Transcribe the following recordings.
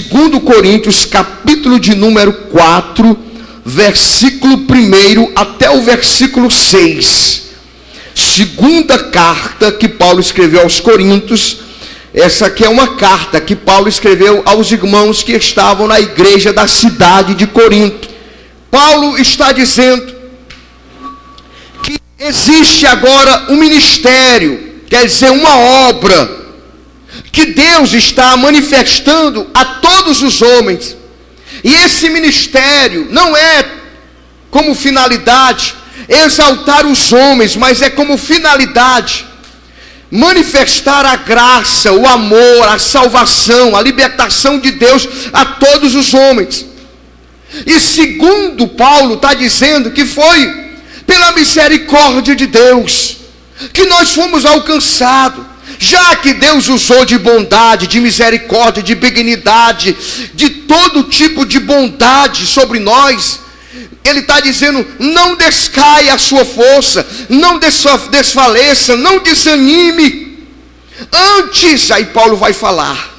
2 Coríntios, capítulo de número 4, versículo 1 até o versículo 6. Segunda carta que Paulo escreveu aos Coríntios. Essa aqui é uma carta que Paulo escreveu aos irmãos que estavam na igreja da cidade de Corinto. Paulo está dizendo que existe agora um ministério, quer dizer, uma obra, que Deus está manifestando a todos os homens. E esse ministério não é como finalidade exaltar os homens, mas é como finalidade manifestar a graça, o amor, a salvação, a libertação de Deus a todos os homens. E segundo Paulo está dizendo que foi pela misericórdia de Deus que nós fomos alcançados. Já que Deus usou de bondade, de misericórdia, de benignidade, de todo tipo de bondade sobre nós, Ele está dizendo, não descaia a sua força, não desfaleça, não desanime. Antes, aí Paulo vai falar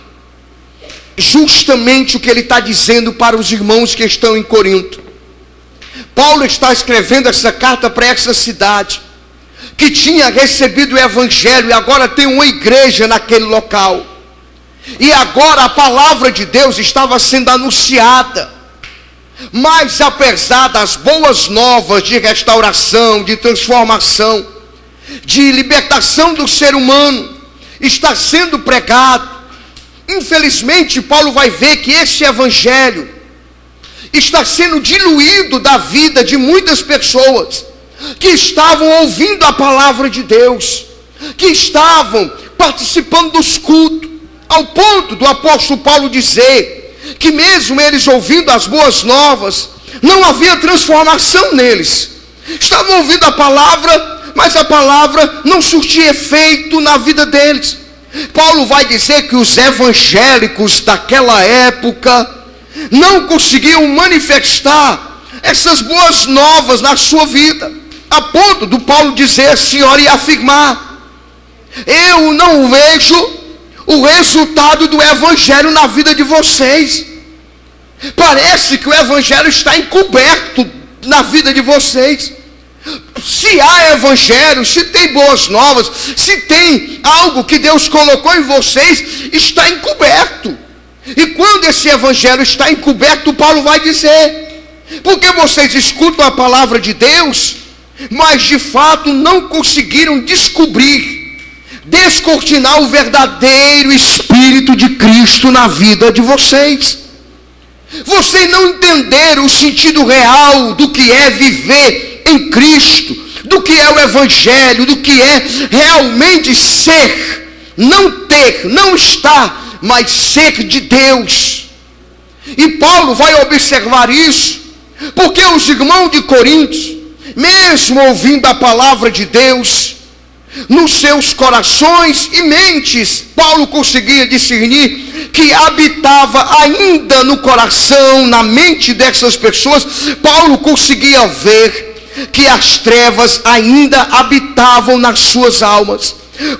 justamente o que ele está dizendo para os irmãos que estão em Corinto. Paulo está escrevendo essa carta para essa cidade, que tinha recebido o evangelho, e agora tem uma igreja naquele local. E agora a palavra de Deus estava sendo anunciada. Mas apesar das boas novas de restauração, de transformação, de libertação do ser humano, está sendo pregado, infelizmente Paulo vai ver que esse evangelho está sendo diluído da vida de muitas pessoas que estavam ouvindo a palavra de Deus, que estavam participando dos cultos, ao ponto do apóstolo Paulo dizer que mesmo eles ouvindo as boas novas, não havia transformação neles. Estavam ouvindo a palavra, mas a palavra não surtia efeito na vida deles. Paulo vai dizer que os evangélicos daquela época não conseguiam manifestar essas boas novas na sua vida, a ponto do Paulo dizer assim, olha, e afirmar, eu não vejo o resultado do evangelho na vida de vocês. Parece que o evangelho está encoberto na vida de vocês. Se há evangelho, se tem boas novas, se tem algo que Deus colocou em vocês, está encoberto. E quando esse evangelho está encoberto, Paulo vai dizer, porque vocês escutam a palavra de Deus, mas de fato não conseguiram descortinar o verdadeiro Espírito de Cristo na vida de vocês. Vocês não entenderam o sentido real do que é viver em Cristo, do que é o Evangelho, do que é realmente ser, não ter, não estar, mas ser de Deus. E Paulo vai observar isso, porque os irmãos de Corinto, mesmo ouvindo a palavra de Deus, nos seus corações e mentes, Paulo conseguia discernir que habitava ainda no coração, na mente dessas pessoas. Paulo conseguia ver que as trevas ainda habitavam nas suas almas.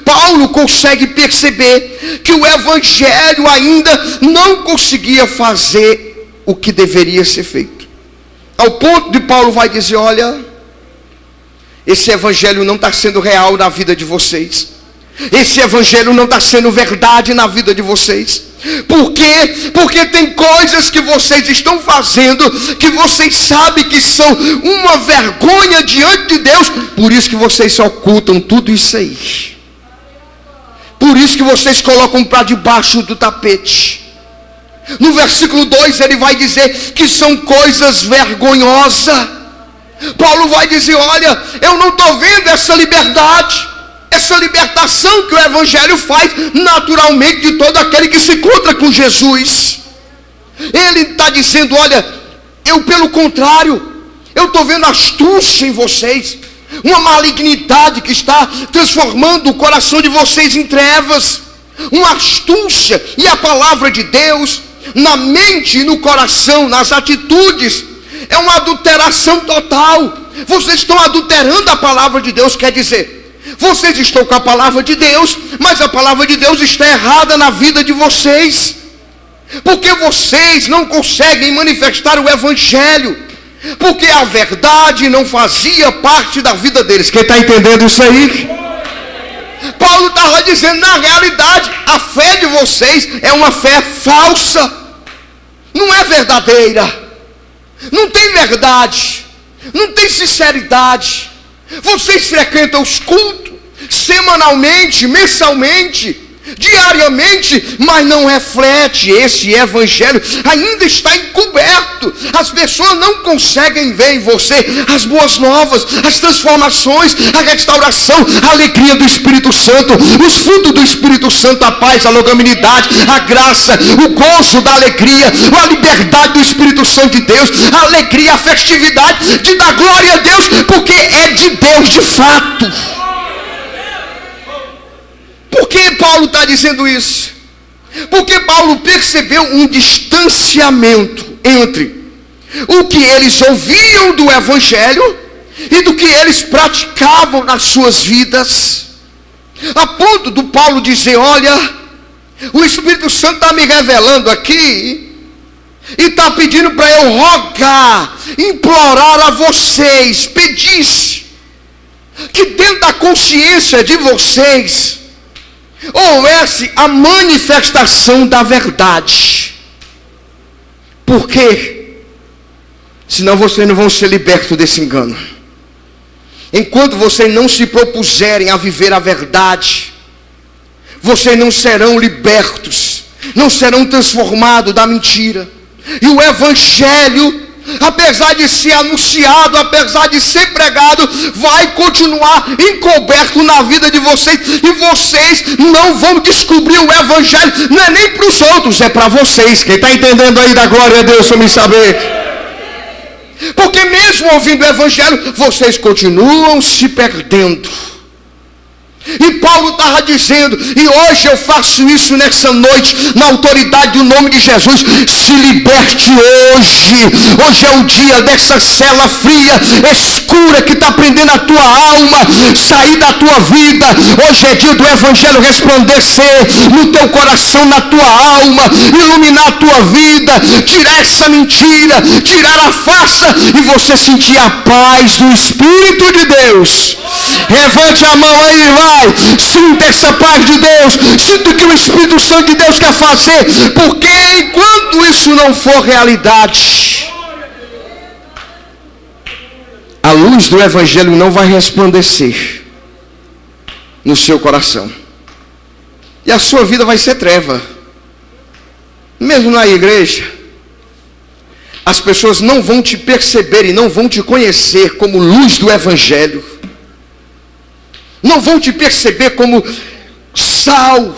Paulo consegue perceber que o evangelho ainda não conseguia fazer o que deveria ser feito, ao ponto de Paulo vai dizer, olha, esse evangelho não está sendo real na vida de vocês. Esse evangelho não está sendo verdade na vida de vocês. Por quê? Porque tem coisas que vocês estão fazendo que vocês sabem que são uma vergonha diante de Deus. Por isso que vocês ocultam tudo isso aí. Por isso que vocês colocam para debaixo do tapete. No versículo 2 ele vai dizer que são coisas vergonhosas. Paulo vai dizer, olha, eu não estou vendo essa liberdade, essa libertação que o evangelho faz naturalmente de todo aquele que se encontra com Jesus. Ele está dizendo, olha, eu pelo contrário, eu estou vendo astúcia em vocês, uma malignidade que está transformando o coração de vocês em trevas, uma astúcia. E a palavra de Deus, na mente e no coração, nas atitudes, é uma adulteração total. Vocês estão adulterando a palavra de Deus, quer dizer, vocês estão com a palavra de Deus, mas a palavra de Deus está errada na vida de vocês. Porque vocês não conseguem manifestar o evangelho, porque a verdade não fazia parte da vida deles. Quem está entendendo isso aí? Paulo estava dizendo, na realidade, a fé de vocês é uma fé falsa, não é verdadeira, não tem verdade, não tem sinceridade. Vocês frequentam os cultos semanalmente, mensalmente, diariamente, mas não reflete esse evangelho, ainda está encoberto. As pessoas não conseguem ver em você as boas novas, as transformações, a restauração, a alegria do Espírito Santo, os frutos do Espírito Santo, a paz, a longanimidade, a graça, o gozo da alegria, a liberdade do Espírito Santo de Deus, a alegria, a festividade de dar glória a Deus, porque é de Deus de fato. Por que Paulo está dizendo isso? Porque Paulo percebeu um distanciamento entre o que eles ouviam do evangelho e do que eles praticavam nas suas vidas, a ponto do Paulo dizer, olha, o Espírito Santo está me revelando aqui e está pedindo para eu rogar, implorar a vocês, pedir que dentro da consciência de vocês houvesse a manifestação da verdade. Por quê? Senão vocês não vão ser libertos desse engano. Enquanto vocês não se propuserem a viver a verdade, vocês não serão libertos, não serão transformados da mentira. E o evangelho, apesar de ser anunciado, apesar de ser pregado, vai continuar encoberto na vida de vocês, e vocês não vão descobrir o evangelho, não é nem para os outros, é para vocês. Quem está entendendo aí, da glória a Deus, para me saber? Porque mesmo ouvindo o evangelho, vocês continuam se perdendo. E Paulo estava dizendo, e hoje eu faço isso nessa noite, na autoridade do nome de Jesus, se liberte hoje. Hoje é o dia dessa cela fria, escura, que está prendendo a tua alma, sair da tua vida. Hoje é dia do evangelho resplandecer no teu coração, na tua alma, iluminar a tua vida, tirar essa mentira, tirar a farsa, e você sentir a paz do Espírito de Deus. Levante a mão aí, vai. Sinta essa paz de Deus, sinta o que o Espírito Santo de Deus quer fazer, porque enquanto isso não for realidade, a luz do evangelho não vai resplandecer no seu coração, e a sua vida vai ser treva. Mesmo na igreja, as pessoas não vão te perceber e não vão te conhecer como luz do evangelho, não vão te perceber como sal,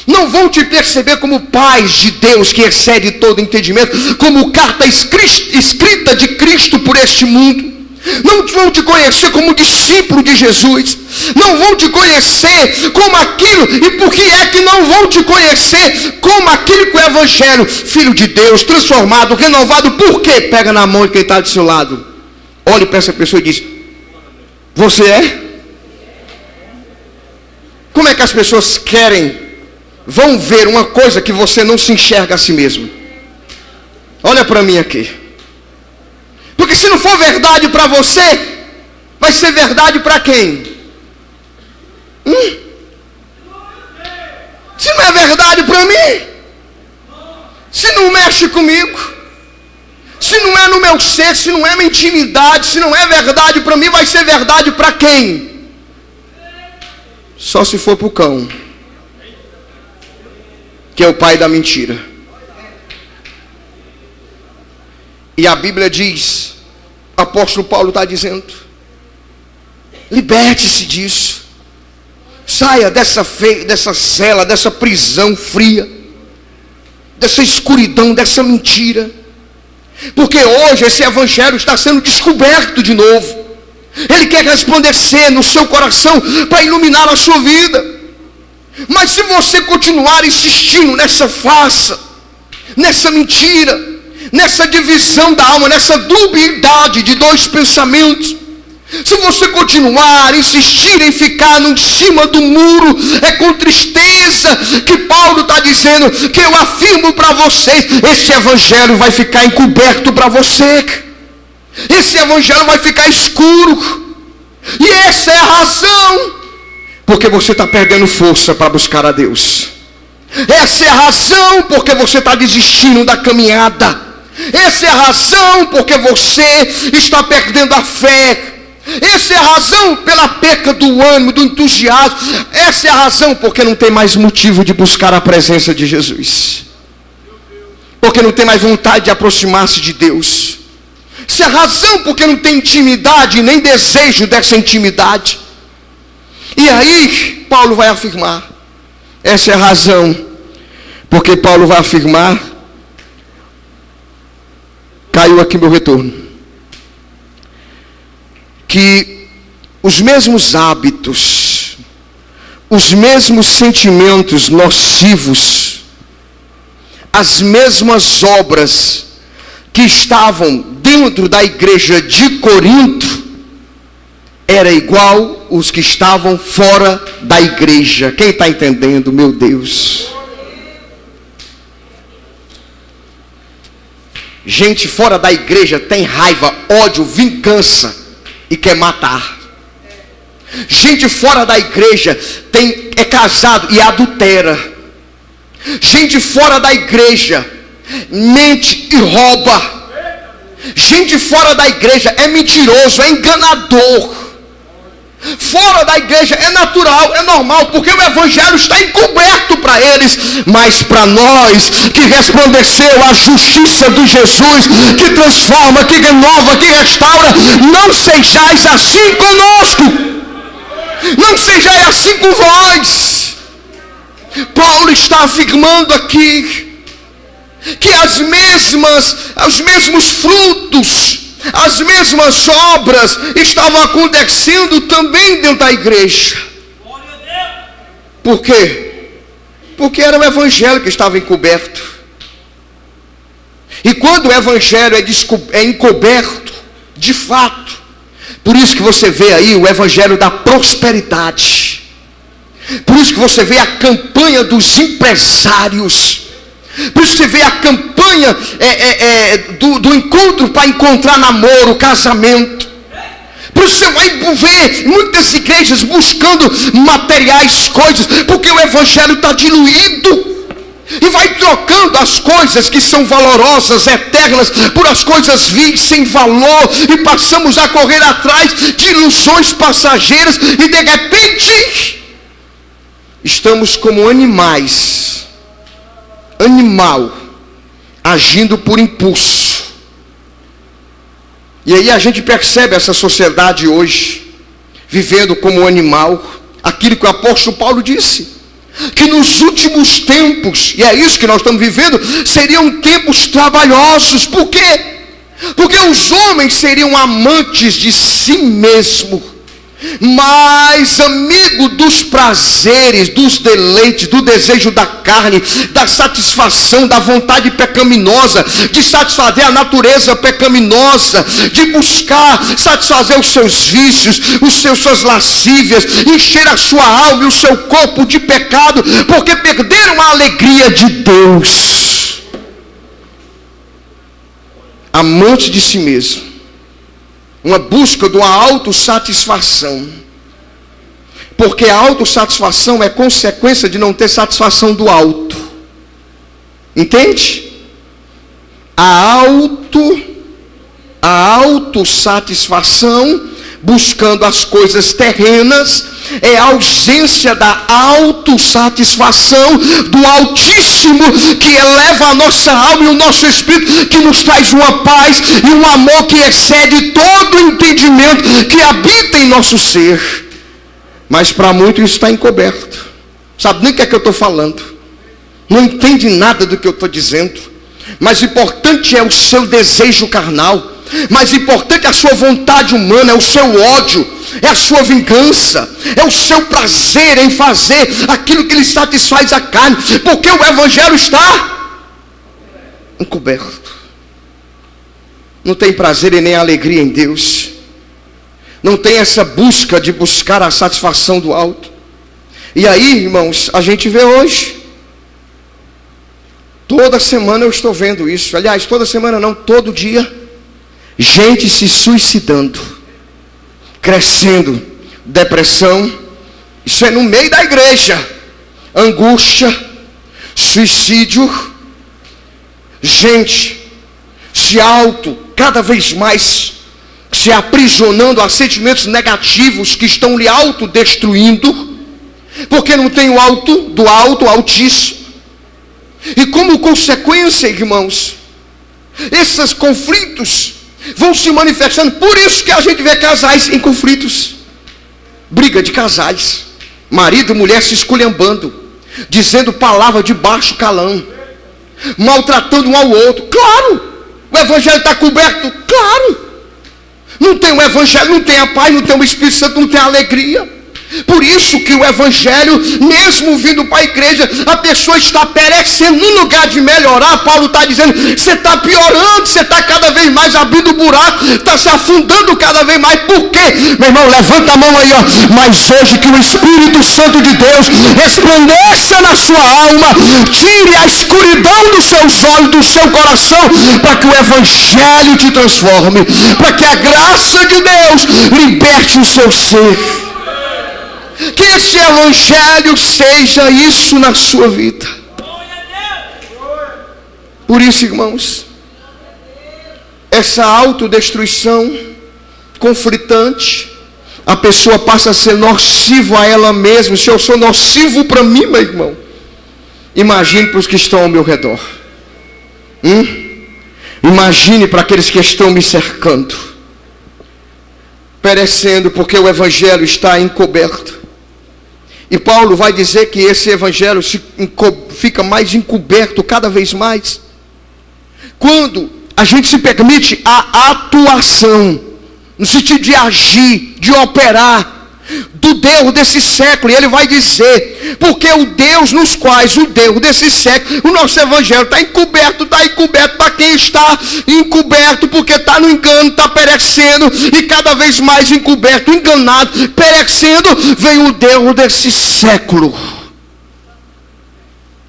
não vão te perceber como paz de Deus que excede todo entendimento, como carta escrita de Cristo por este mundo. Não vão te conhecer como discípulo de Jesus, não vão te conhecer como aquilo. E por que é que não vão te conhecer como aquilo que o evangelho, filho de Deus, transformado, renovado? Por quê? Pega na mão de quem está do seu lado, olhe para essa pessoa e diz, você é? Como é que as pessoas vão ver uma coisa que você não se enxerga a si mesmo? Olha para mim aqui. Porque se não for verdade para você, vai ser verdade para quem? Se não é verdade para mim, se não mexe comigo, se não é no meu ser, se não é minha intimidade, se não é verdade para mim, vai ser verdade para quem? Só se for para o cão, que é o pai da mentira. E a Bíblia diz, o apóstolo Paulo está dizendo, liberte-se disso, saia dessa cela, dessa prisão fria, dessa escuridão, dessa mentira, porque hoje esse evangelho está sendo descoberto de novo. Ele quer resplandecer no seu coração para iluminar a sua vida. Mas se você continuar insistindo nessa farsa, nessa mentira, nessa divisão da alma, nessa dubiedade de dois pensamentos, Se você continuar, insistir em ficar em cima do muro, é com tristeza que Paulo está dizendo que eu afirmo para vocês, esse evangelho vai ficar encoberto para você. Esse evangelho vai ficar escuro. E essa é a razão porque você está perdendo força para buscar a Deus. Essa é a razão porque você está desistindo da caminhada. Essa é a razão porque você está perdendo a fé. Essa é a razão pela perca do ânimo, do entusiasmo. Essa é a razão porque não tem mais motivo de buscar a presença de Jesus. Porque não tem mais vontade de aproximar-se de Deus. Essa é a razão porque não tem intimidade, nem desejo dessa intimidade. E aí, Paulo vai afirmar. Essa é a razão porque Paulo vai afirmar. Caiu aqui meu retorno. Que os mesmos hábitos, os mesmos sentimentos nocivos, as mesmas obras que estavam dentro da igreja de Corinto, era igual os que estavam fora da igreja. Quem está entendendo, meu Deus? Gente fora da igreja tem raiva, ódio, vingança e quer matar. Gente fora da igreja é casado e adultera. Gente fora da igreja mente e rouba. Gente fora da igreja é mentiroso, é enganador. Fora da igreja é natural, é normal, porque o evangelho está encoberto para eles. Mas para nós que resplandeceu a justiça de Jesus, que transforma, que renova, que restaura, não sejais assim conosco, não sejais assim com vós. Paulo está afirmando aqui que os mesmos frutos, as mesmas obras estavam acontecendo também dentro da igreja. Por quê? Porque era o evangelho que estava encoberto. E quando o evangelho é encoberto, de fato, por isso que você vê aí o evangelho da prosperidade. Por isso que você vê a campanha dos empresários. Por isso você vê a campanha do encontro para encontrar namoro, casamento. Por isso você vai ver muitas igrejas buscando materiais, coisas, porque o evangelho está diluído. E vai trocando as coisas que são valorosas, eternas, por as coisas vis sem valor. E passamos a correr atrás de ilusões passageiras. E de repente, estamos como animal, agindo por impulso. E aí a gente percebe essa sociedade hoje, vivendo como animal. Aquilo que o apóstolo Paulo disse, que nos últimos tempos, e é isso que nós estamos vivendo, seriam tempos trabalhosos. Por quê? Porque os homens seriam amantes de si mesmo, mas amigo dos prazeres, dos deleites, do desejo da carne, da satisfação, da vontade pecaminosa, de satisfazer a natureza pecaminosa, de buscar satisfazer os seus vícios, suas lascívias, encher a sua alma e o seu corpo de pecado, porque perderam a alegria de Deus. Amante de si mesmo. Uma busca de uma autossatisfação. Porque a autossatisfação é consequência de não ter satisfação do alto. Entende? A autossatisfação, buscando as coisas terrenas, é a ausência da autossatisfação do Altíssimo, que eleva a nossa alma e o nosso espírito, que nos traz uma paz e um amor que excede todo o entendimento, que habita em nosso ser. Mas para muitos isso está encoberto. Sabe nem o que é que eu estou falando. Não entende nada do que eu estou dizendo. Mas o importante é o seu desejo carnal. Mais importante é a sua vontade humana, é o seu ódio, é a sua vingança, é o seu prazer em fazer aquilo que lhe satisfaz a carne, porque o evangelho está encoberto. Não tem prazer e nem alegria em Deus. não tem essa busca de buscar a satisfação do alto. E aí, irmãos, a gente vê hoje, toda semana eu estou vendo isso, aliás, toda semana não, todo dia, gente se suicidando, crescendo, depressão, isso é no meio da igreja, angústia, suicídio, gente cada vez mais se aprisionando a sentimentos negativos que estão lhe autodestruindo, porque não tem o alto do alto, altíssimo. E como consequência, irmãos, esses conflitos vão se manifestando. Por isso que a gente vê casais em conflitos, briga de casais, marido e mulher se esculhambando, dizendo palavra de baixo calão, maltratando um ao outro. Claro, o evangelho está coberto, claro. Não tem o evangelho, não tem a paz, não tem o Espírito Santo, não tem a alegria. Por isso que o evangelho, mesmo vindo para a igreja, a pessoa está perecendo. No lugar de melhorar, Paulo está dizendo, você está piorando, você está cada vez mais abrindo buraco, está se afundando cada vez mais. Por quê? Meu irmão, levanta a mão aí, ó. Mas hoje que o Espírito Santo de Deus resplandeça na sua alma, tire a escuridão dos seus olhos, do seu coração, para que o evangelho te transforme, para que a graça de Deus liberte o seu ser. Que esse evangelho seja isso na sua vida. Por isso, irmãos, essa autodestruição conflitante, a pessoa passa a ser nocivo a ela mesma. Se eu sou nocivo para mim, meu irmão, imagine para os que estão ao meu redor. Imagine para aqueles que estão me cercando, perecendo porque o evangelho está encoberto. E Paulo vai dizer que esse evangelho fica mais encoberto cada vez mais quando a gente se permite a atuação, no sentido de agir, de operar, do Deus desse século. E ele vai dizer, porque o Deus nos quais, o Deus desse século, o nosso evangelho está encoberto para quem está encoberto, porque está no engano, está perecendo, e cada vez mais encoberto, enganado, perecendo, vem o Deus desse século,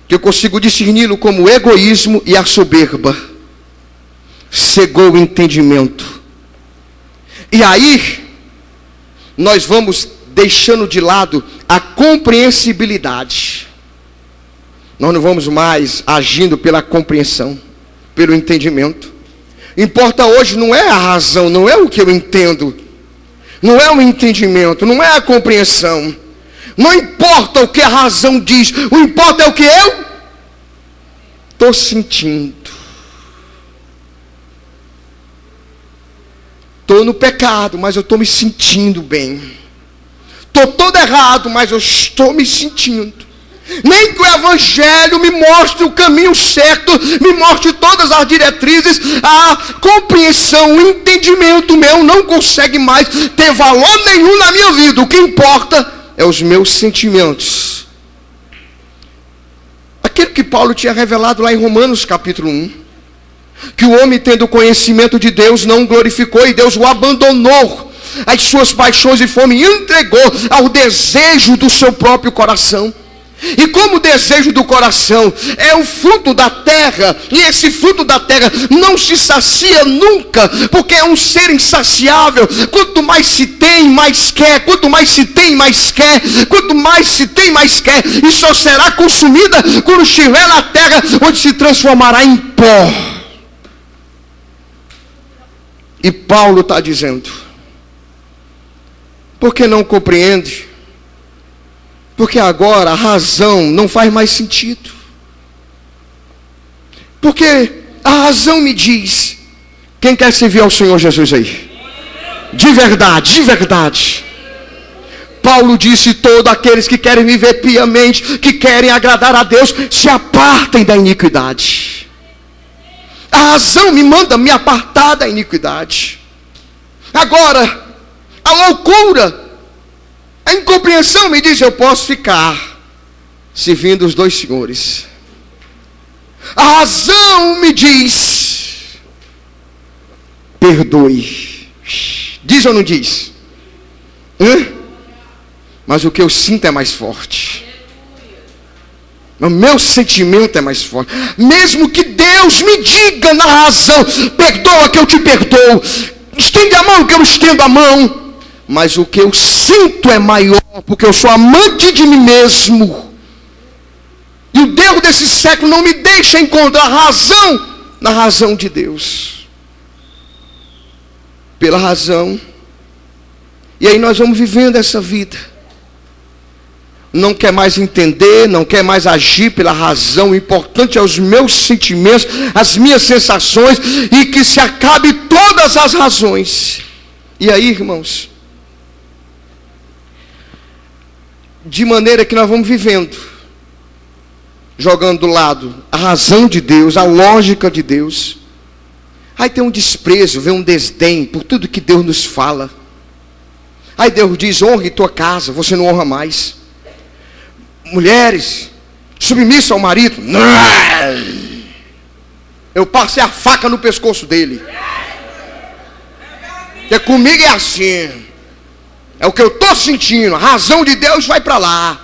que eu consigo discerni-lo como o egoísmo e a soberba, cegou o entendimento. E aí, nós vamos deixando de lado a compreensibilidade. Nós não vamos mais agindo pela compreensão, pelo entendimento. Importa hoje não é a razão, não é o que eu entendo, não é o entendimento, não é a compreensão. Não importa o que a razão diz, o importa é o que eu estou sentindo. Estou no pecado, mas eu estou me sentindo bem. Estou todo errado, mas eu estou me sentindo. Nem que o evangelho me mostre o caminho certo, me mostre todas as diretrizes, a compreensão, o entendimento meu não consegue mais ter valor nenhum na minha vida. O que importa é os meus sentimentos. Aquilo que Paulo tinha revelado lá em Romanos capítulo 1. Que o homem, tendo conhecimento de Deus, não glorificou, e Deus o abandonou às suas paixões e fome, e entregou ao desejo do seu próprio coração. E como o desejo do coração é o fruto da terra, e esse fruto da terra não se sacia nunca, porque é um ser insaciável. Quanto mais se tem, mais quer. Quanto mais se tem, mais quer. Quanto mais se tem, mais quer. E só será consumida quando estiver na terra, onde se transformará em pó. E Paulo está dizendo, porque não compreende? Porque agora a razão não faz mais sentido. Porque a razão me diz, quem quer servir ao Senhor Jesus aí? De verdade, de verdade. Paulo disse, todos aqueles que querem viver piamente, que querem agradar a Deus, se apartem da iniquidade. A razão me manda me apartar da iniquidade. Agora, a loucura, a incompreensão me diz, eu posso ficar servindo os dois senhores. A razão me diz, perdoe. Diz ou não diz? Mas o que eu sinto é mais forte. O meu sentimento é mais forte. Mesmo que Deus me diga na razão, perdoa que eu te perdoo, estende a mão que eu estendo a mão, mas o que eu sinto é maior, porque eu sou amante de mim mesmo. E o Deus desse século não me deixa encontrar razão na razão de Deus. Pela razão. E aí nós vamos vivendo essa vida. Não quer mais entender, não quer mais agir pela razão. O importante é os meus sentimentos, as minhas sensações, e que se acabe todas as razões. E aí, irmãos, de maneira que nós vamos vivendo, jogando do lado a razão de Deus, a lógica de Deus. Aí tem um desprezo, vem um desdém por tudo que Deus nos fala. Aí Deus diz: honre tua casa, você não honra mais. Mulheres, submissa ao marido. Não. Eu passei a faca no pescoço dele. Porque comigo é assim. É o que eu estou sentindo. A razão de Deus vai para lá.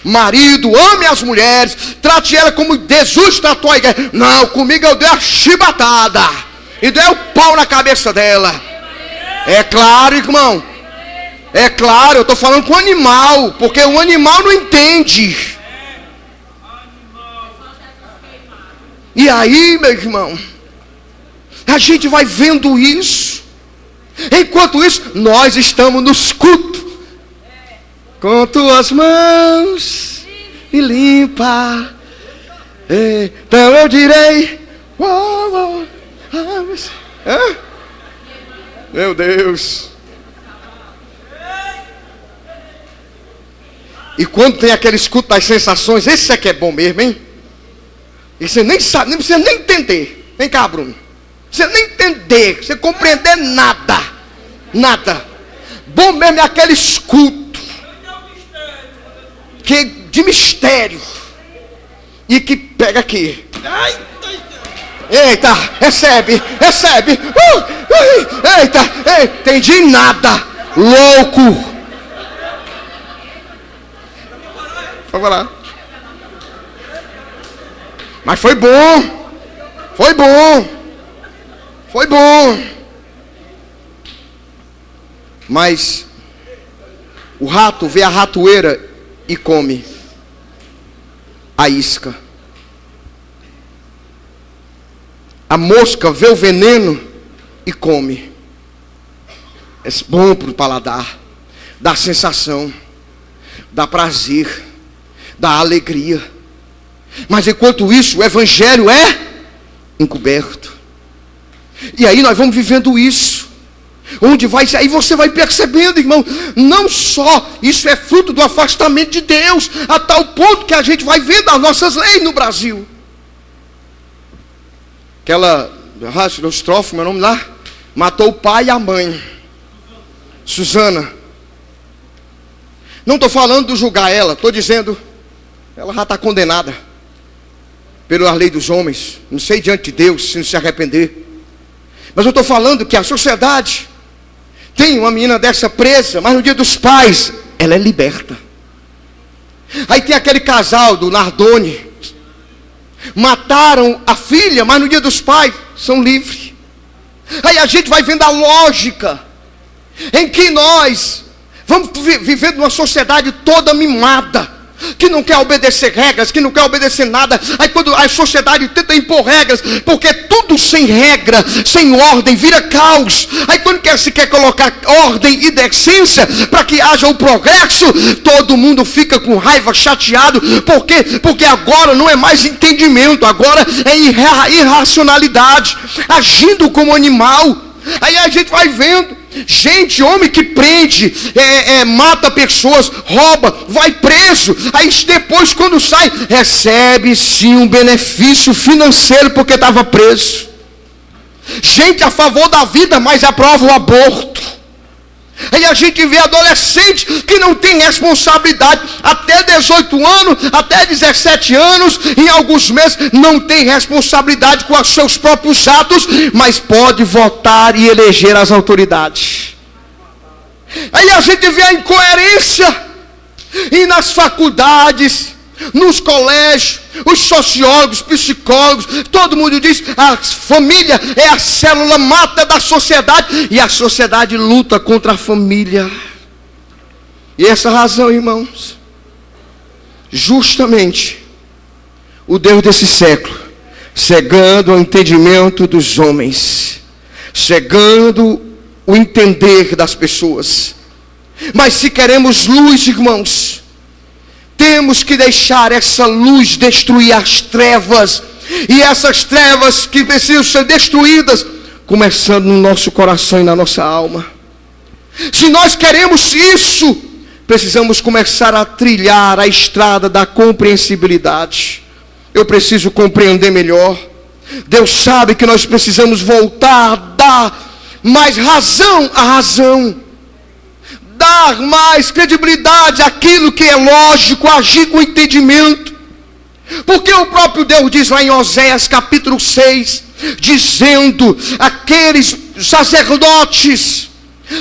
Marido, ame as mulheres, trate ela como Jesus tratou a igreja. Não, comigo eu dei a chibatada e dei o pau na cabeça dela. É claro, irmão. É claro, eu estou falando com o animal, porque o animal não entende. E aí, meu irmão, a gente vai vendo isso. Enquanto isso, nós estamos nos cultos. Com tuas mãos me limpa, então eu direi, meu Deus. E quando tem aquele escuto das sensações, esse é que é bom mesmo, hein? E você nem sabe, nem precisa nem entender. Vem cá, Bruno. Você nem entender, você compreender nada. Nada. Bom mesmo é aquele escuto que de mistério. E que pega aqui. Eita, recebe. Eita, entendi nada. Louco. Vamos lá. Mas foi bom. Foi bom. Mas o rato vê a ratoeira e come a isca. A mosca vê o veneno e come. É bom para o paladar. Dá sensação. Dá prazer. Dá alegria. Mas enquanto isso, o evangelho é encoberto. E aí nós vamos vivendo isso. Onde vai, aí você vai percebendo, irmão, não só isso é fruto do afastamento de Deus, a tal ponto que a gente vai vendo as nossas leis no Brasil. Aquela Rastrofe, meu nome lá, matou o pai e a mãe, Suzana. Não estou falando de julgar ela, estou dizendo, ela já está condenada pela lei dos homens, não sei diante de Deus, se não se arrepender. Mas eu estou falando que a sociedade tem uma menina dessa presa, mas no dia dos pais, ela é liberta. Aí tem aquele casal do Nardoni, mataram a filha, mas no dia dos pais, são livres. Aí a gente vai vendo a lógica, em que nós vamos vivendo numa sociedade toda mimada, que não quer obedecer regras, que não quer obedecer nada. Aí quando a sociedade tenta impor regras, porque tudo sem regra, sem ordem, vira caos. Aí quando se quer colocar ordem e decência, para que haja o progresso, todo mundo fica com raiva, chateado. Por quê? Porque agora não é mais entendimento, agora é irracionalidade, agindo como animal. Aí a gente vai vendo gente, homem que prende, mata pessoas, rouba, vai preso. Aí depois quando sai, recebe sim um benefício financeiro porque estava preso. Gente a favor da vida, mas aprova o aborto. Aí a gente vê adolescente que não tem responsabilidade, até 18 anos, até 17 anos, em alguns meses, não tem responsabilidade com os seus próprios atos, mas pode votar e eleger as autoridades. Aí a gente vê a incoerência. E nas faculdades, nos colégios, os sociólogos, psicólogos, todo mundo diz: a família é a célula mata da sociedade, e a sociedade luta contra a família. E essa razão, irmãos, justamente o Deus desse século, cegando o entendimento dos homens, cegando o entender das pessoas. Mas se queremos luz, irmãos, temos que deixar essa luz destruir as trevas. E essas trevas que precisam ser destruídas, começando no nosso coração e na nossa alma. Se nós queremos isso, precisamos começar a trilhar a estrada da compreensibilidade. Eu preciso compreender melhor. Deus sabe que nós precisamos voltar a dar mais razão à razão, dar mais credibilidade àquilo que é lógico, agir com entendimento. Porque o próprio Deus diz lá em Oséias capítulo 6, dizendo: aqueles sacerdotes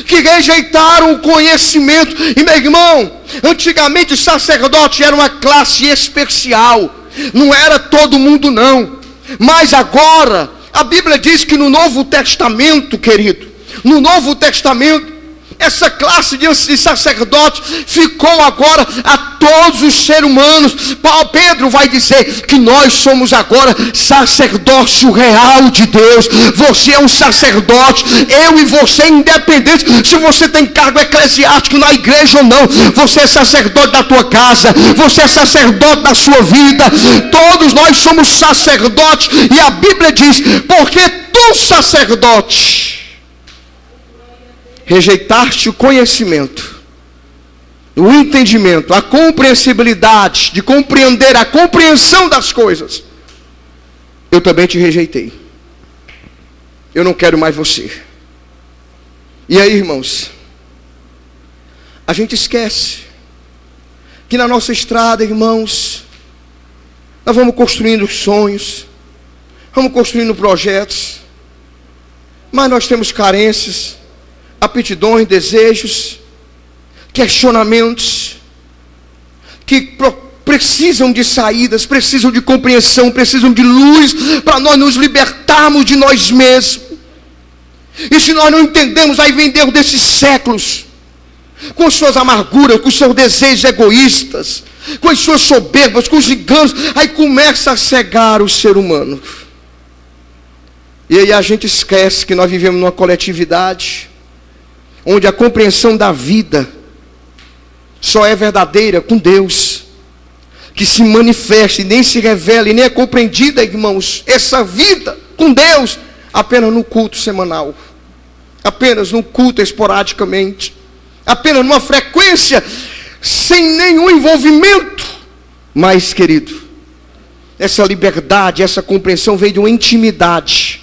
que rejeitaram o conhecimento. E meu irmão, antigamente sacerdote era uma classe especial, não era todo mundo não. Mas agora a Bíblia diz que no Novo Testamento, querido, no Novo Testamento, essa classe de sacerdotes ficou agora a todos os seres humanos. Pedro vai dizer que nós somos agora sacerdócio real de Deus. Você é um sacerdote, eu e você, independente se você tem cargo eclesiástico na igreja ou não. Você é sacerdote da tua casa, você é sacerdote da sua vida. Todos nós somos sacerdotes. E a Bíblia diz: porque tu, sacerdote, rejeitaste o conhecimento, o entendimento, a compreensibilidade, de compreender a compreensão das coisas, eu também te rejeitei. Eu não quero mais você. E aí, irmãos, a gente esquece que na nossa estrada, irmãos, nós vamos construindo sonhos, vamos construindo projetos, mas nós temos carências, aptidões, desejos, questionamentos, que precisam de saídas, precisam de compreensão, precisam de luz, para nós nos libertarmos de nós mesmos. E se nós não entendemos, aí vem Deus desses séculos, com suas amarguras, com seus desejos egoístas, com as suas soberbas, com os enganos, aí começa a cegar o ser humano. E aí a gente esquece que nós vivemos numa coletividade, onde a compreensão da vida só é verdadeira com Deus, que se manifesta e nem se revela e nem é compreendida, irmãos, essa vida com Deus, apenas no culto semanal, apenas no culto esporadicamente, apenas numa frequência sem nenhum envolvimento. Mas, querido, essa liberdade, essa compreensão veio de uma intimidade,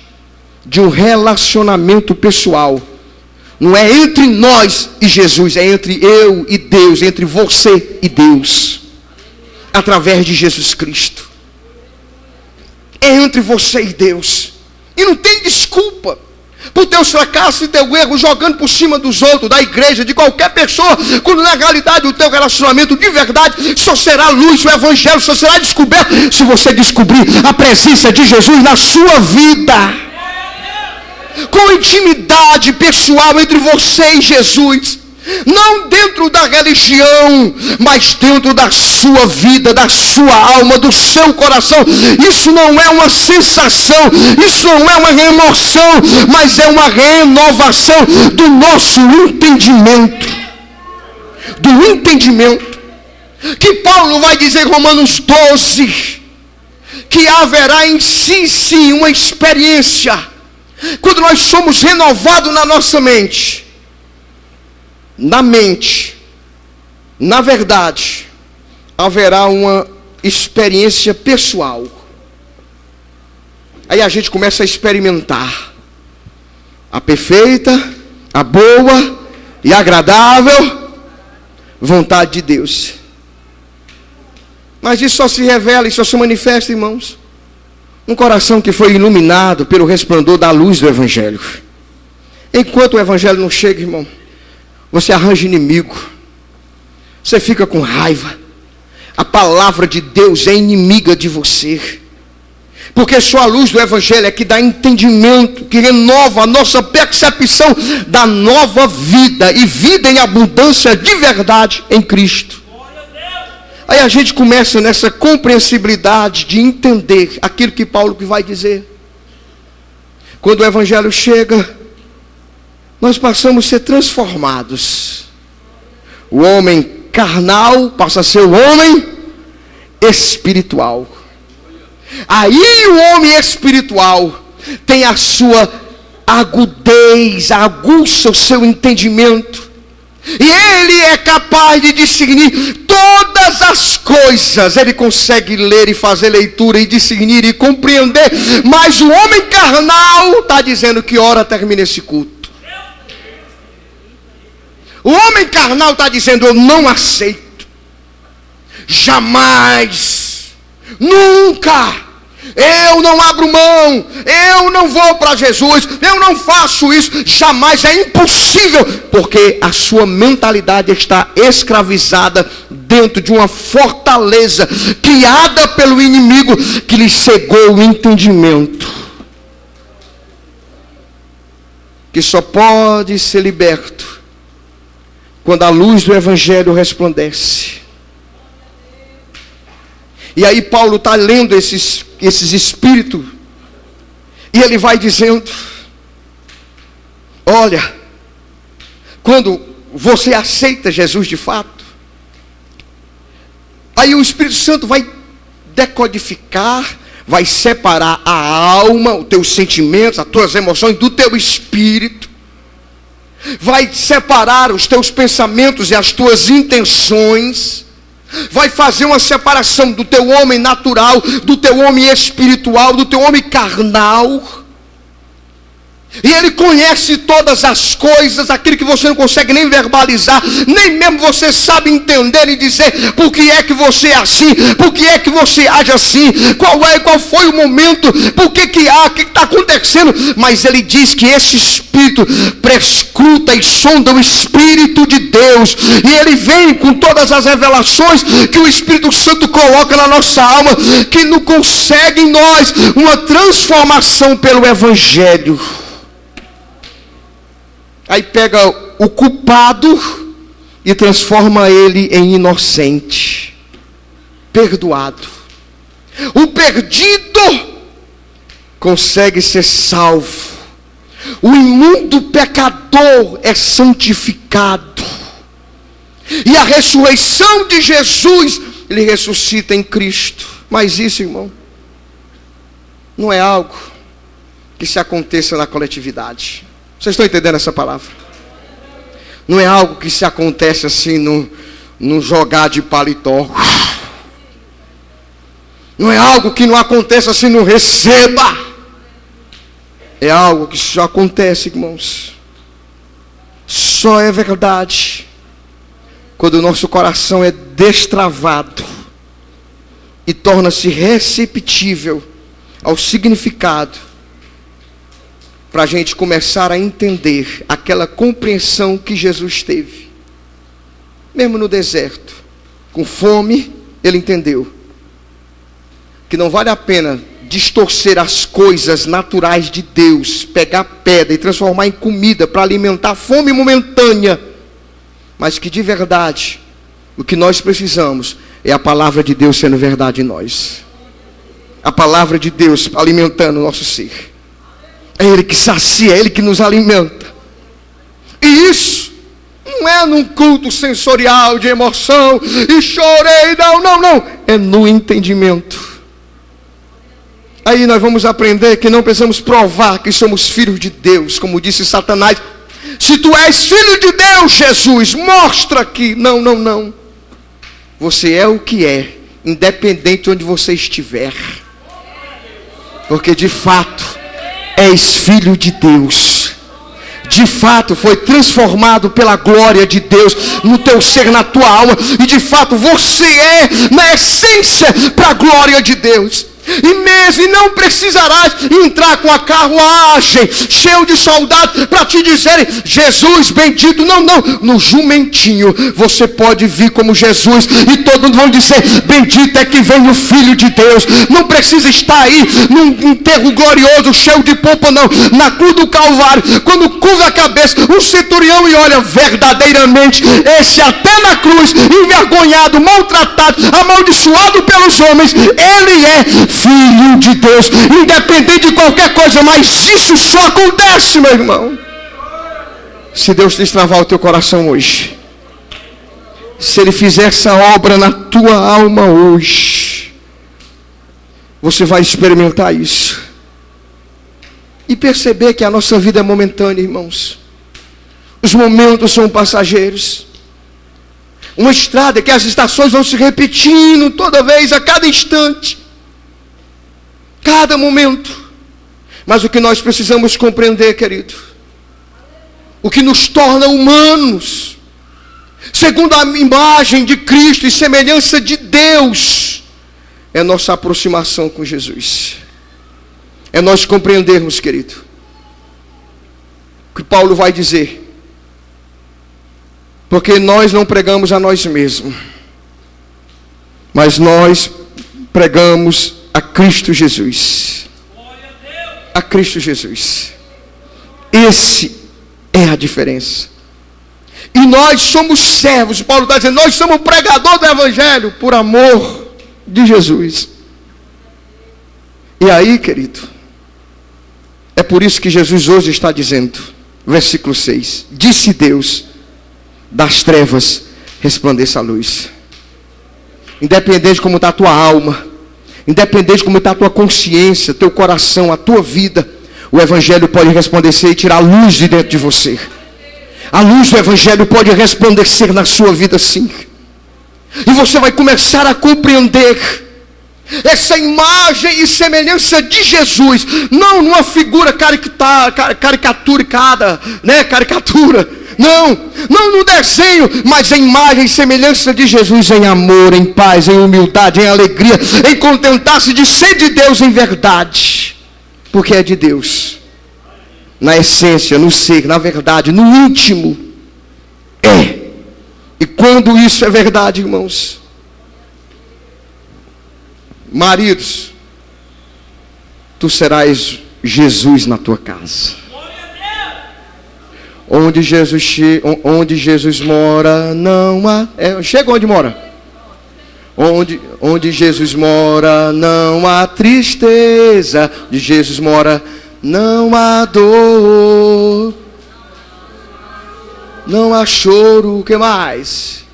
de um relacionamento pessoal. Não é entre nós e Jesus, é entre eu e Deus, entre você e Deus, através de Jesus Cristo. É entre você e Deus. E não tem desculpa por teus fracassos e teu erro jogando por cima dos outros, da igreja, de qualquer pessoa, quando na realidade o teu relacionamento de verdade só será luz, o evangelho só será descoberto se você descobrir a presença de Jesus na sua vida, com intimidade pessoal entre você e Jesus, não dentro da religião, mas dentro da sua vida, da sua alma, do seu coração. Isso não é uma sensação, isso não é uma emoção, mas é uma renovação do nosso entendimento, do entendimento, que Paulo vai dizer em Romanos 12, que haverá em si sim uma experiência, quando nós somos renovados na nossa mente, na verdade, haverá uma experiência pessoal. Aí a gente começa a experimentar a perfeita, a boa e agradável vontade de Deus. Mas isso só se revela, isso só se manifesta, irmãos, um coração que foi iluminado pelo resplendor da luz do Evangelho. Enquanto o Evangelho não chega, irmão, você arranja inimigo, você fica com raiva. A palavra de Deus é inimiga de você, porque só a luz do Evangelho é que dá entendimento, que renova a nossa percepção da nova vida, e vida em abundância de verdade em Cristo. Aí a gente começa nessa compreensibilidade de entender aquilo que Paulo vai dizer. Quando o Evangelho chega, nós passamos a ser transformados. O homem carnal passa a ser o homem espiritual. Aí o homem espiritual tem a sua agudez, aguça o seu entendimento, e ele é capaz de discernir todas as coisas. Ele consegue ler e fazer leitura e discernir e compreender. Mas o homem carnal está dizendo: que hora termina esse culto? O homem carnal está dizendo: eu não aceito, jamais, nunca, eu não abro mão, eu não vou para Jesus, eu não faço isso, jamais, é impossível, porque a sua mentalidade está escravizada dentro de uma fortaleza criada pelo inimigo, que lhe cegou o entendimento, que só pode ser liberto quando a luz do Evangelho resplandece. E aí Paulo está lendo esses espíritos, e ele vai dizendo: olha, quando você aceita Jesus de fato, aí o Espírito Santo vai decodificar, vai separar a alma, os teus sentimentos, as tuas emoções do teu espírito, vai separar os teus pensamentos e as tuas intenções, vai fazer uma separação do teu homem natural, do teu homem espiritual, do teu homem carnal. E ele conhece todas as coisas, aquilo que você não consegue nem verbalizar, nem mesmo você sabe entender e dizer por que é que você é assim, por que é que você age assim, qual foi o momento, por que o que está acontecendo. Mas ele diz que esse Espírito prescruta e sonda o Espírito de Deus, e ele vem com todas as revelações que o Espírito Santo coloca na nossa alma, que não consegue em nós uma transformação pelo Evangelho. Aí pega o culpado e transforma ele em inocente, perdoado. O perdido consegue ser salvo. O imundo pecador é santificado. E a ressurreição de Jesus, ele ressuscita em Cristo. Mas isso, irmão, não é algo que se aconteça na coletividade. Vocês estão entendendo essa palavra? Não é algo que se acontece assim no jogar de paletó. Não é algo que não acontece assim no receba. É algo que só acontece, irmãos. Só é verdade quando o nosso coração é destravado e torna-se receptível ao significado, para a gente começar a entender aquela compreensão que Jesus teve. Mesmo no deserto, com fome, ele entendeu que não vale a pena distorcer as coisas naturais de Deus, pegar pedra e transformar em comida para alimentar a fome momentânea, mas que de verdade, o que nós precisamos é a palavra de Deus sendo verdade em nós. A palavra de Deus alimentando o nosso ser. É Ele que sacia, é Ele que nos alimenta. E isso não é num culto sensorial de emoção e chorei, não. É no entendimento. Aí nós vamos aprender que não precisamos provar que somos filhos de Deus, como disse Satanás. Se tu és filho de Deus, Jesus, mostra que não. Você é o que é, independente de onde você estiver. Porque de fato és filho de Deus. De fato foi transformado pela glória de Deus no teu ser, na tua alma. E de fato você é, na essência, para a glória de Deus. E não precisarás entrar com a carruagem cheio de soldados para te dizerem: Jesus bendito. Não, no jumentinho você pode vir como Jesus, e todos vão dizer: bendito é que vem o Filho de Deus. Não precisa estar aí num enterro glorioso, cheio de pompa, não. Na cruz do Calvário, quando curva a cabeça o centurião e olha, verdadeiramente esse até na cruz, envergonhado, maltratado, amaldiçoado pelos homens, ele é Filho de Deus, independente de qualquer coisa. Mas isso só acontece, meu irmão, se Deus destravar o teu coração hoje. Se Ele fizer essa obra na tua alma hoje, você vai experimentar isso e perceber que a nossa vida é momentânea, irmãos. Os momentos são passageiros. Uma estrada que as estações vão se repetindo toda vez, a cada instante, cada momento. Mas o que nós precisamos compreender, querido, o que nos torna humanos, segundo a imagem de Cristo e semelhança de Deus, é nossa aproximação com Jesus. É nós compreendermos, querido, o que Paulo vai dizer. Porque nós não pregamos a nós mesmos, mas nós pregamos a Cristo Jesus. A Cristo Jesus. Esse é a diferença. E nós somos servos. Paulo está dizendo: nós somos pregadores do Evangelho por amor de Jesus. E aí, querido, é por isso que Jesus hoje está dizendo, versículo 6: disse Deus, das trevas resplandeça a luz. Independente de como está a tua alma, independente de como está a tua consciência, teu coração, a tua vida, o Evangelho pode resplandecer e tirar a luz de dentro de você. A luz do Evangelho pode resplandecer na sua vida, sim. E você vai começar a compreender essa imagem e semelhança de Jesus, não numa figura caricaturicada, né? Caricatura. Não no desenho, mas em imagem e semelhança de Jesus, em amor, em paz, em humildade, em alegria, em contentar-se de ser de Deus em verdade, porque é de Deus, na essência, no ser, na verdade, no íntimo, é. E quando isso é verdade, irmãos, maridos, tu serás Jesus na tua casa. Onde Jesus mora, não há... chega onde mora. Onde Jesus mora, não há tristeza. Onde Jesus mora, não há dor. Não há choro. O que mais?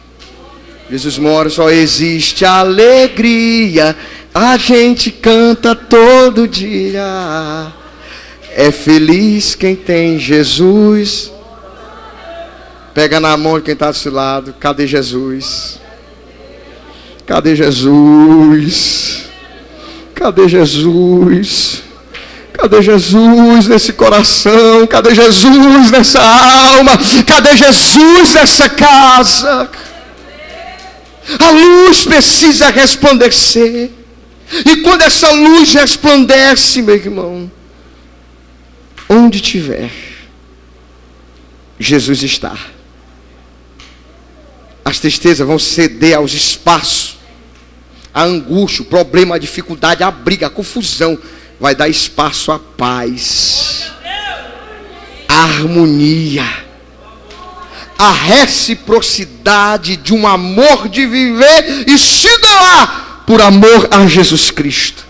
Jesus mora, só existe alegria. A gente canta todo dia. É feliz quem tem Jesus. Pega na mão de quem está do seu lado. Cadê Jesus? Cadê Jesus? Cadê Jesus? Cadê Jesus nesse coração? Cadê Jesus nessa alma? Cadê Jesus nessa casa? A luz precisa resplandecer. E quando essa luz resplandece, meu irmão, onde tiver, Jesus está. As tristezas vão ceder aos espaços. A angústia, o problema, a dificuldade, a briga, a confusão vai dar espaço à paz, à harmonia, à reciprocidade de um amor de viver e se doar por amor a Jesus Cristo.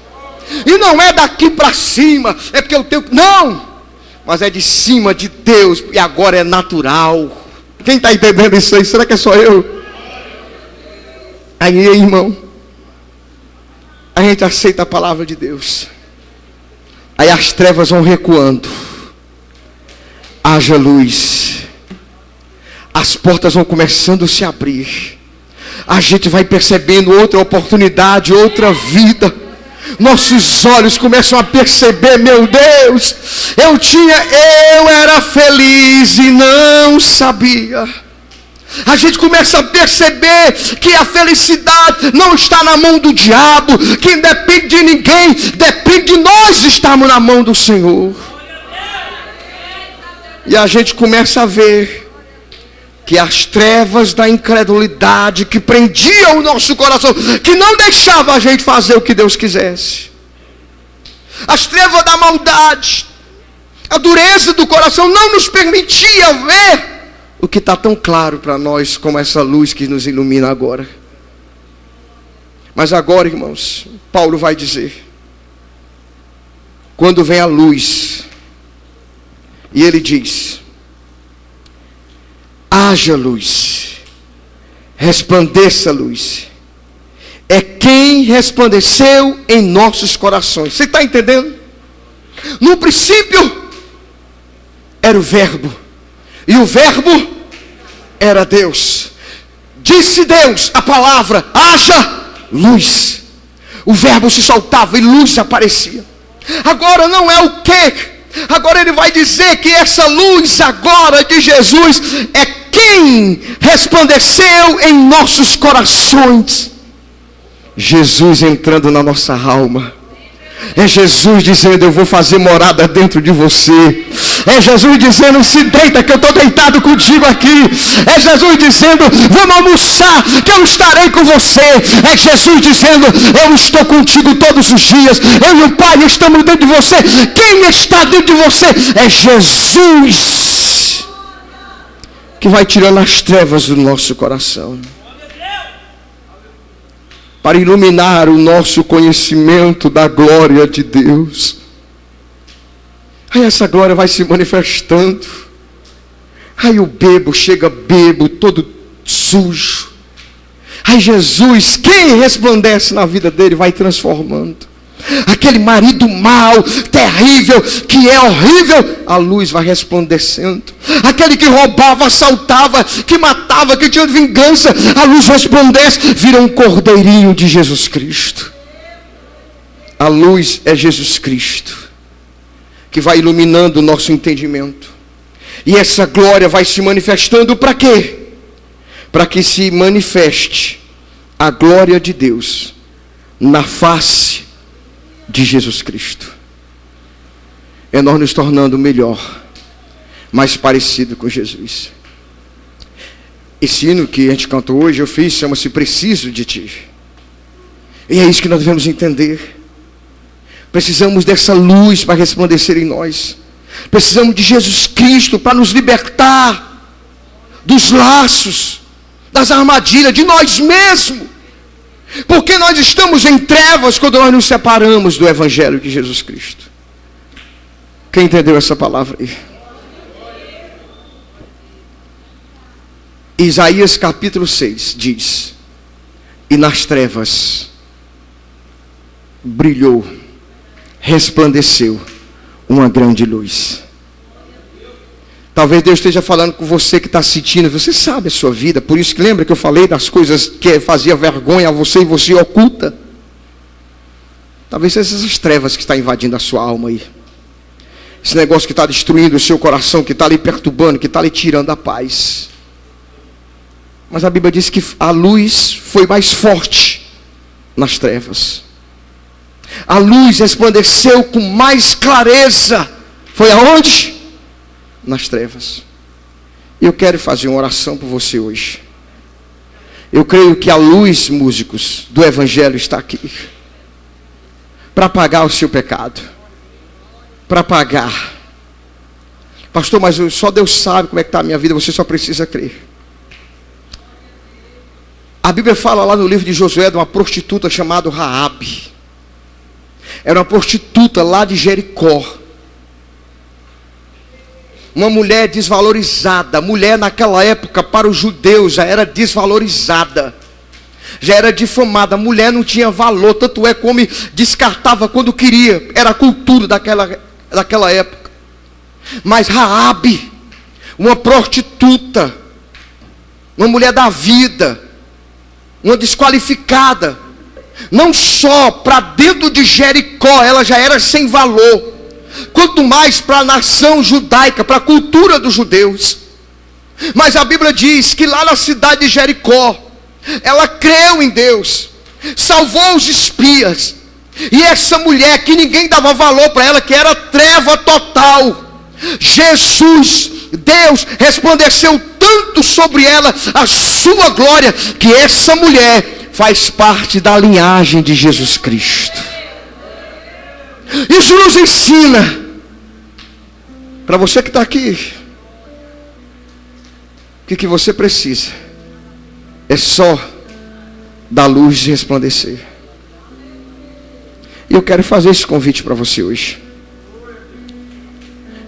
E não é daqui para cima, é porque eu tenho... Não! Mas é de cima de Deus, e agora é natural. Quem está entendendo isso aí? Será que é só eu? Aí, irmão, a gente aceita a palavra de Deus. Aí as trevas vão recuando. Haja luz. As portas vão começando a se abrir. A gente vai percebendo outra oportunidade, outra vida. Nossos olhos começam a perceber, meu Deus, eu era feliz e não sabia. A gente começa a perceber que a felicidade não está na mão do diabo, que não depende de ninguém, depende de nós estarmos na mão do Senhor. E a gente começa a ver que as trevas da incredulidade que prendiam o nosso coração, que não deixavam a gente fazer o que Deus quisesse, as trevas da maldade, a dureza do coração não nos permitia ver o que está tão claro para nós como essa luz que nos ilumina agora. Mas agora, irmãos, Paulo vai dizer, quando vem a luz, e ele diz: haja luz, resplandeça a luz. É quem resplandeceu em nossos corações. Você está entendendo? No princípio era o verbo, e o verbo era Deus. Disse Deus a palavra: haja luz. O verbo se soltava e luz aparecia. Agora não é o quê? Agora ele vai dizer que essa luz agora de Jesus é quem resplandeceu em nossos corações. Jesus entrando na nossa alma. É Jesus dizendo: eu vou fazer morada dentro de você. É Jesus dizendo: se deita que eu estou deitado contigo aqui. É Jesus dizendo: vamos almoçar que eu estarei com você. É Jesus dizendo: eu estou contigo todos os dias. Eu e o Pai estamos dentro de você. Quem está dentro de você? É Jesus, que vai tirando as trevas do nosso coração, para iluminar o nosso conhecimento da glória de Deus. Aí essa glória vai se manifestando. Aí o bebo chega bebo, todo sujo. Aí Jesus, quem resplandece na vida dele, vai transformando. Aquele marido mau, terrível, que é horrível, a luz vai resplandecendo. Aquele que roubava, assaltava, que matava, que tinha vingança, a luz resplandece, vira um cordeirinho de Jesus Cristo. A luz é Jesus Cristo, que vai iluminando o nosso entendimento. E essa glória vai se manifestando para quê? Para que se manifeste a glória de Deus na face de Jesus Cristo. É nós nos tornando melhor, mais parecido com Jesus. Esse hino que a gente cantou hoje, eu fiz, chama-se Preciso de Ti. E é isso que nós devemos entender. Precisamos dessa luz para resplandecer em nós. Precisamos de Jesus Cristo para nos libertar dos laços, das armadilhas, de nós mesmos. Porque nós estamos em trevas quando nós nos separamos do Evangelho de Jesus Cristo. Quem entendeu essa palavra aí? Isaías capítulo 6 diz: e nas trevas brilhou, resplandeceu uma grande luz. Talvez Deus esteja falando com você que está sentindo, você sabe a sua vida, por isso que lembra que eu falei das coisas que fazia vergonha a você e você oculta. Talvez sejam essas trevas que estão invadindo a sua alma aí. Esse negócio que está destruindo o seu coração, que está lhe perturbando, que está lhe tirando a paz. Mas a Bíblia diz que a luz foi mais forte nas trevas. A luz resplandeceu com mais clareza. Foi aonde? Nas trevas. Eu quero fazer uma oração por você hoje. Eu creio que a luz, músicos, do Evangelho está aqui para apagar o seu pecado, para apagar. Pastor, mas só Deus sabe como é que está a minha vida. Você só precisa crer. A Bíblia fala lá no livro de Josué de uma prostituta chamada Raabe. Era uma prostituta lá de Jericó. Uma mulher desvalorizada. Mulher naquela época para os judeus já era desvalorizada, já era difamada. A mulher não tinha valor, tanto é como descartava quando queria. Era a cultura daquela época. Mas Raabe, uma prostituta, uma mulher da vida, uma desqualificada, não só para dentro de Jericó ela já era sem valor, quanto mais para a nação judaica, para a cultura dos judeus. Mas a Bíblia diz que lá na cidade de Jericó, ela creu em Deus, salvou os espias. E essa mulher que ninguém dava valor para ela, que era treva total, Jesus, Deus, resplandeceu tanto sobre ela a sua glória, que essa mulher faz parte da linhagem de Jesus Cristo. Isso nos ensina, para você que está aqui, o que você precisa é só da luz resplandecer. E eu quero fazer esse convite para você hoje.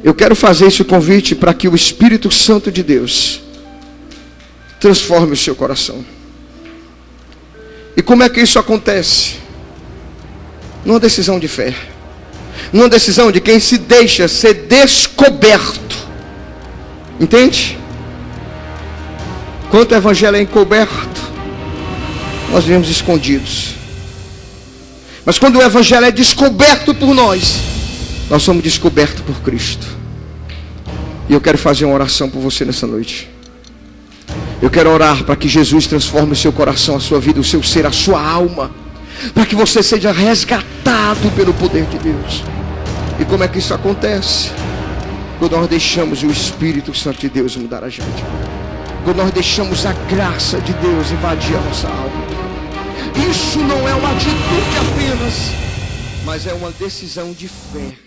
Eu quero fazer esse convite para que o Espírito Santo de Deus transforme o seu coração. E como é que isso acontece? Numa decisão de fé. Numa decisão de quem se deixa ser descoberto. Entende? Quando o evangelho é encoberto, nós vivemos escondidos. Mas quando o evangelho é descoberto por nós, nós somos descobertos por Cristo. E eu quero fazer uma oração por você nessa noite. Eu quero orar para que Jesus transforme o seu coração, a sua vida, o seu ser, a sua alma, para que você seja resgatado pelo poder de Deus. E como é que isso acontece? Quando nós deixamos o Espírito Santo de Deus mudar a gente. Quando nós deixamos a graça de Deus invadir a nossa alma. Isso não é uma atitude apenas, mas é uma decisão de fé.